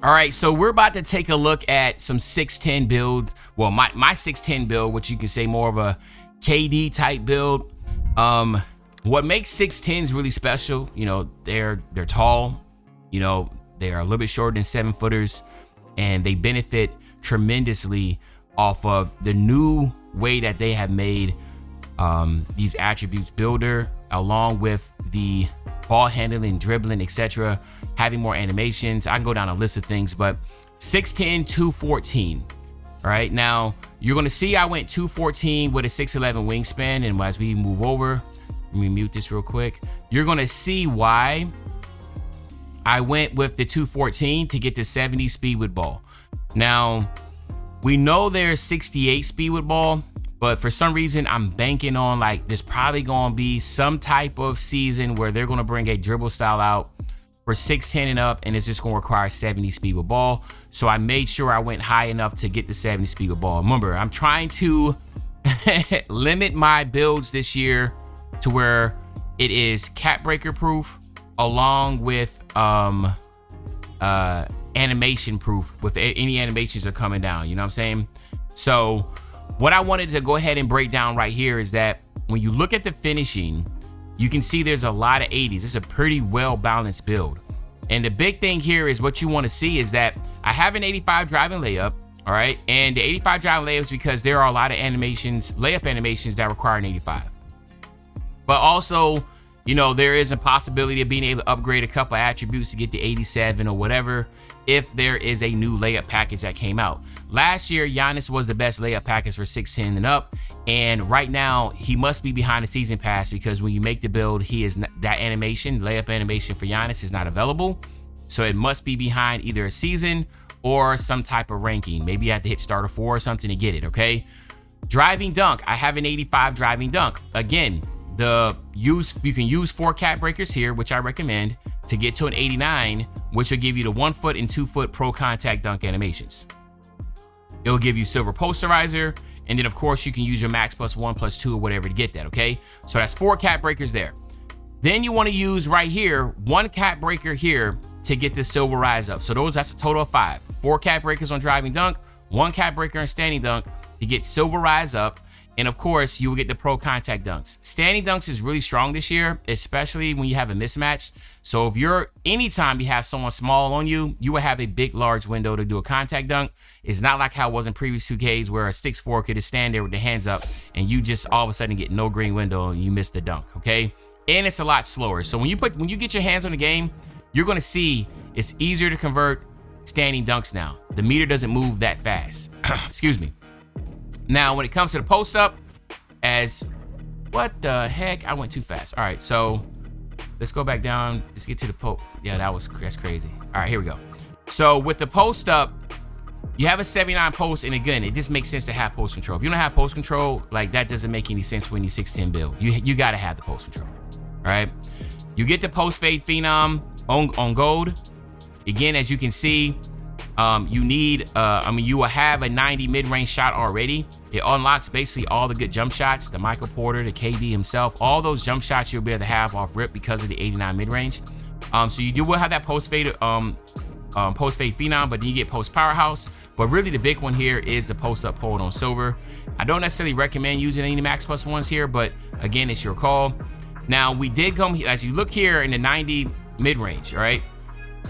All right, so we're about to take a look at some 6'10 build. Well, my 6'10 build, which you can say more of a KD type build. What makes 6'10s really special, you know, they're tall, you know, they are a little bit shorter than 7-footers, and they benefit tremendously off of the new way that they have made these attributes builder, along with the ball handling, dribbling, etc., having more animations. I can go down a list of things, but 6'10", 214. All right, now you're gonna see I went 214 with a 6'11 wingspan, and as we move over, let me mute this real quick. You're gonna see why I went with the 214 to get the 70 speed with ball. Now, we know there's 68 speed with ball, but for some reason I'm banking on like there's probably gonna be some type of season where they're gonna bring a dribble style out for 6'10 and up, and it's just gonna require 70 speed with ball. So I made sure I went high enough to get the 70 speed with ball. Remember, I'm trying to limit my builds this year to where it is cap breaker proof, along with animation proof, with any animations are coming down, you know what I'm saying? So what I wanted to go ahead and break down right here is that when you look at the finishing, you can see there's a lot of 80s. It's a pretty well balanced build. And the big thing here is what you want to see is that I have an 85 driving layup, all right? And the 85 driving layup is because there are a lot of animations, layup animations that require an 85. But also, you know, there is a possibility of being able to upgrade a couple attributes to get the 87 or whatever if there is a new layup package that came out. Last year, Giannis was the best layup package for 6'10 and up, and right now he must be behind the season pass because when you make the build, he is not, that animation, layup animation for Giannis is not available. So it must be behind either a season or some type of ranking. Maybe you have to hit starter 4 or something to get it, okay? Driving dunk, I have an 85 driving dunk. Again, you can use 4 cap breakers here, which I recommend, to get to an 89, which will give you the 1 foot and 2 foot pro contact dunk animations. It'll give you silver posterizer, and then of course you can use your max +1 +2 or whatever to get that, okay? So that's 4 cap breakers there. Then you want to use right here 1 cap breaker here to get the silver rise up. So that's a total of 5. 4 cap breakers on driving dunk, 1 cap breaker on standing dunk to get silver rise up. And of course, you will get the pro contact dunks. Standing dunks is really strong this year, especially when you have a mismatch. So if anytime you have someone small on you, you will have a big, large window to do a contact dunk. It's not like how it was in previous 2Ks where a 6'4" could just stand there with the hands up and you just all of a sudden get no green window and you miss the dunk, okay? And it's a lot slower. So when you get your hands on the game, you're gonna see it's easier to convert standing dunks now. The meter doesn't move that fast. Excuse me. Now, when it comes to the post up, what the heck? I went too fast. All right, so let's go back down. Let's get to the post. Yeah, that's crazy. All right, here we go. So with the post up, you have a 79 post, and again, it just makes sense to have post control. If you don't have post control, like that doesn't make any sense when you 6'10 build. You gotta have the post control. All right, you get the post fade phenom on gold. Again, as you can see, you need, you will have a 90 mid-range shot already. It unlocks basically all the good jump shots, the Michael Porter, the KD himself, all those jump shots you'll be able to have off rip because of the 89 mid-range. So you will have that post fade phenom, but then you get post powerhouse. But really the big one here is the post up hold on silver. I don't necessarily recommend using any max +1s here, but again, it's your call. Now we did come, as you look here in the 90 mid-range, all right?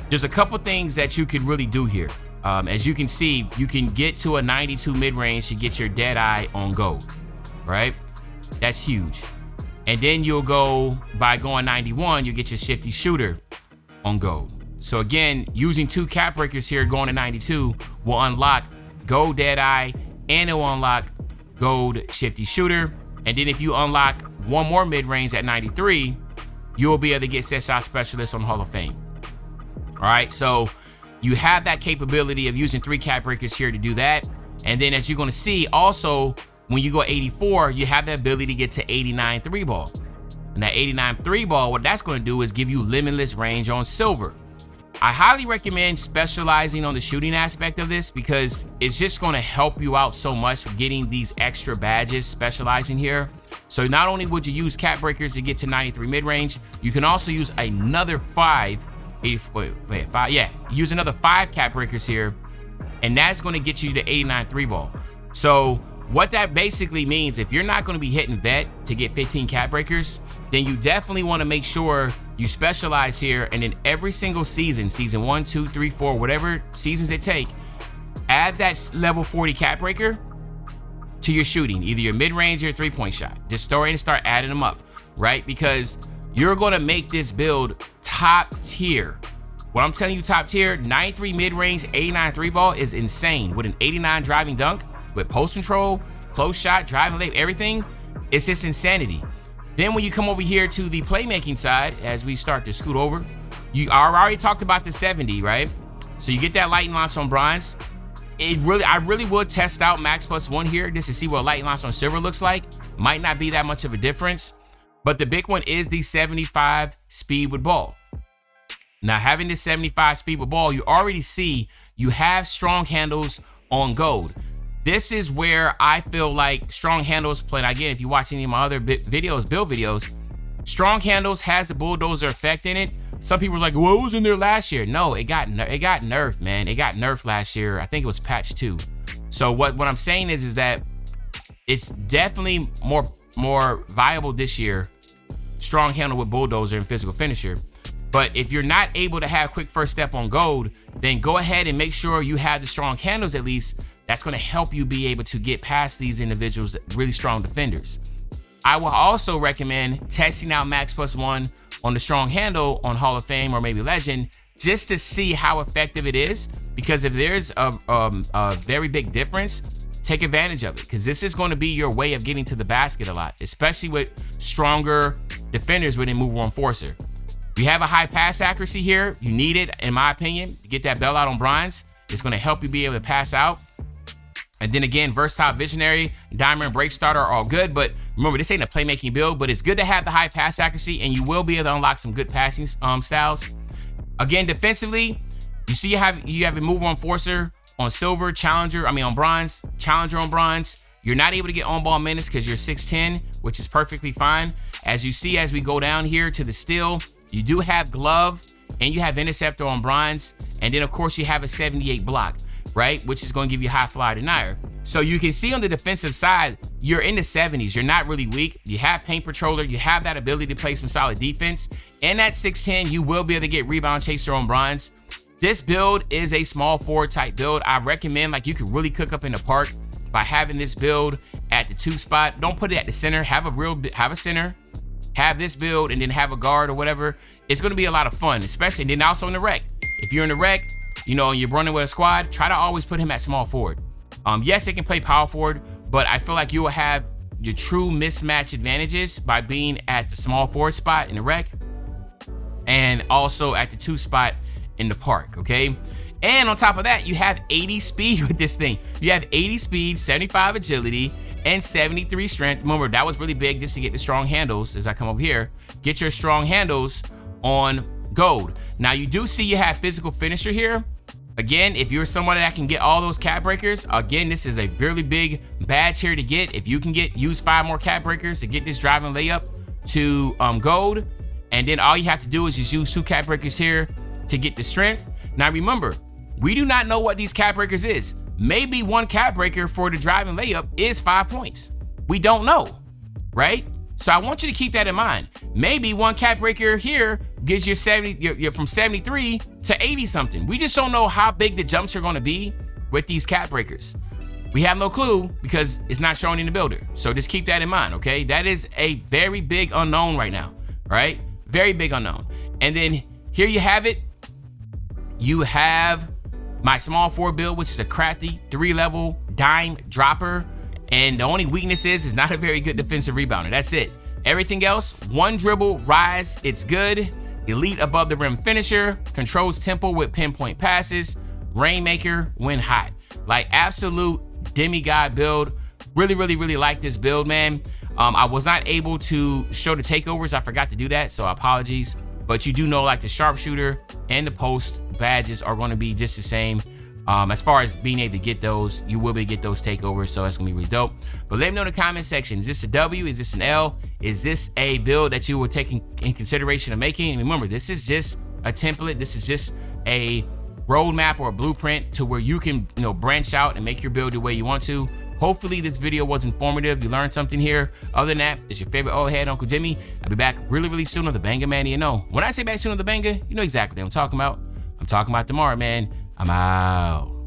There's a couple things that you could really do here. As you can see, you can get to a 92 mid-range to get your dead eye on gold, right? That's huge. And then you'll go, by going 91, you get your shifty shooter on gold. So again, using 2 cap breakers here going to 92 will unlock gold dead eye, and it will unlock gold shifty shooter. And then if you unlock 1 more mid-range at 93, you'll be able to get set shot specialist on Hall of Fame. All right, so you have that capability of using 3 cap breakers here to do that. And then as you're gonna see, also, when you go 84, you have the ability to get to 89 3 ball. And that 89 3 ball, what that's gonna do is give you limitless range on silver. I highly recommend specializing on the shooting aspect of this because it's just gonna help you out so much getting these extra badges, specializing here. So not only would you use cap breakers to get to 93 mid-range, you can also use another 5 5. Yeah, use another 5 cap breakers here, and that's going to get you to 89 3 ball. So what that basically means, if you're not going to be hitting vet to get 15 cap breakers, then you definitely want to make sure you specialize here, and in every single season 1, 2, 3, 4, whatever seasons it take, add that level 40 cap breaker to your shooting, either your mid-range or your 3-point shot. Just start adding them up, right? Because you're going to make this build top tier. What I'm telling you, top tier, 93 mid-range, 89 3 ball is insane. With an 89 driving dunk, with post control, close shot, driving lane, everything, it's just insanity. Then when you come over here to the playmaking side, as we start to scoot over, I already talked about the 70, right? So you get that light and launch on bronze. I really would test out max +1 here just to see what light and launch on silver looks like. Might not be that much of a difference, but the big one is the 75 speed with ball. Now, having this 75 speed with ball, you already see you have strong handles on gold. This is where I feel like strong handles play. And again, if you watch any of my other build videos, strong handles has the bulldozer effect in it. Some people are like, well, it was in there last year. No, it got nerfed, man. It got nerfed last year. I think it was patch 2. So what I'm saying is that it's definitely more viable this year, strong handle with bulldozer and physical finisher. But if you're not able to have quick first step on gold, then go ahead and make sure you have the strong handles at least. That's going to help you be able to get past these individuals, really strong defenders. I will also recommend testing out max +1 on the strong handle on Hall of Fame or maybe Legend, just to see how effective it is. Because if there's a very big difference, take advantage of it, because this is going to be your way of getting to the basket a lot, especially with stronger defenders within Move 1 Enforcer. You have a high pass accuracy here. You need it, in my opinion, to get that bell out on bronze. It's going to help you be able to pass out. And then again, versatile, visionary, diamond, and break starter are all good. But remember, this ain't a playmaking build, but it's good to have the high pass accuracy, and you will be able to unlock some good passing styles. Again, defensively, you see you have a Move 1 Enforcer on silver, on bronze, challenger on bronze. You're not able to get on-ball minutes because you're 6'10", which is perfectly fine. As you see, as we go down here to the steel, you do have glove and you have interceptor on bronze. And then, of course, you have a 78 block, right? Which is going to give you high flyer denier. So you can see on the defensive side, you're in the 70s. You're not really weak. You have paint patroller. You have that ability to play some solid defense. And at 6'10", you will be able to get rebound chaser on bronze. This build is a small forward type build. I recommend, like, you can really cook up in the park by having this build at the 2 spot. Don't put it at the center. Have a center, have this build, and then have a guard or whatever. It's going to be a lot of fun, especially, and then also in the rec. If you're in the rec, you know, and you're running with a squad, try to always put him at small forward. Yes, it can play power forward, but I feel like you will have your true mismatch advantages by being at the small forward spot in the rec and also at the 2 spot in the park, okay? And on top of that, you have 80 speed with this thing. You have 80 speed, 75 agility, and 73 strength. Remember, that was really big just to get the strong handles. As I come over here, get your strong handles on gold. Now, you do see you have physical finisher here. Again, if you're someone that can get all those cap breakers, again, this is a really big badge here to get. If you can use 5 more cap breakers to get this driving layup to gold, and then all you have to do is just use 2 cap breakers here to get the strength. Now, remember, we do not know what these cap breakers is. Maybe 1 cap breaker for the driving layup is 5 points. We don't know, right? So I want you to keep that in mind. Maybe 1 cap breaker here gives you you're from 73 to 80 something. We just don't know how big the jumps are going to be with these cap breakers. We have no clue because it's not showing in the builder. So just keep that in mind, okay? That is a very big unknown right now, right? Very big unknown. And then here you have it. You have my small forward build, which is a crafty 3-level dime dropper. And the only weakness is not a very good defensive rebounder. That's it. Everything else, 1 dribble, rise, it's good. Elite above the rim finisher, controls tempo with pinpoint passes, rainmaker when hot. Like, absolute demigod build. Really, really, really like this build, man. I was not able to show the takeovers. I forgot to do that, so apologies. But you do know, like, the sharpshooter and the post badges are going to be just the same. As far as being able to get those, you will be able to get those takeovers, so that's gonna be really dope. But let me know in the comment section, is this a W? Is this an L? Is this a build that you were taking in consideration of making? And remember, this is just a template. This is just a roadmap or a blueprint to where you can, branch out and make your build the way you want to. Hopefully this video was informative. You learned something here. Other than that, it's your favorite old head, Uncle Jimmy. I'll be back really, really soon on the Banger Man. When I say back soon on the Banger, you know exactly what I'm talking about. I'm talking about tomorrow, man. I'm out.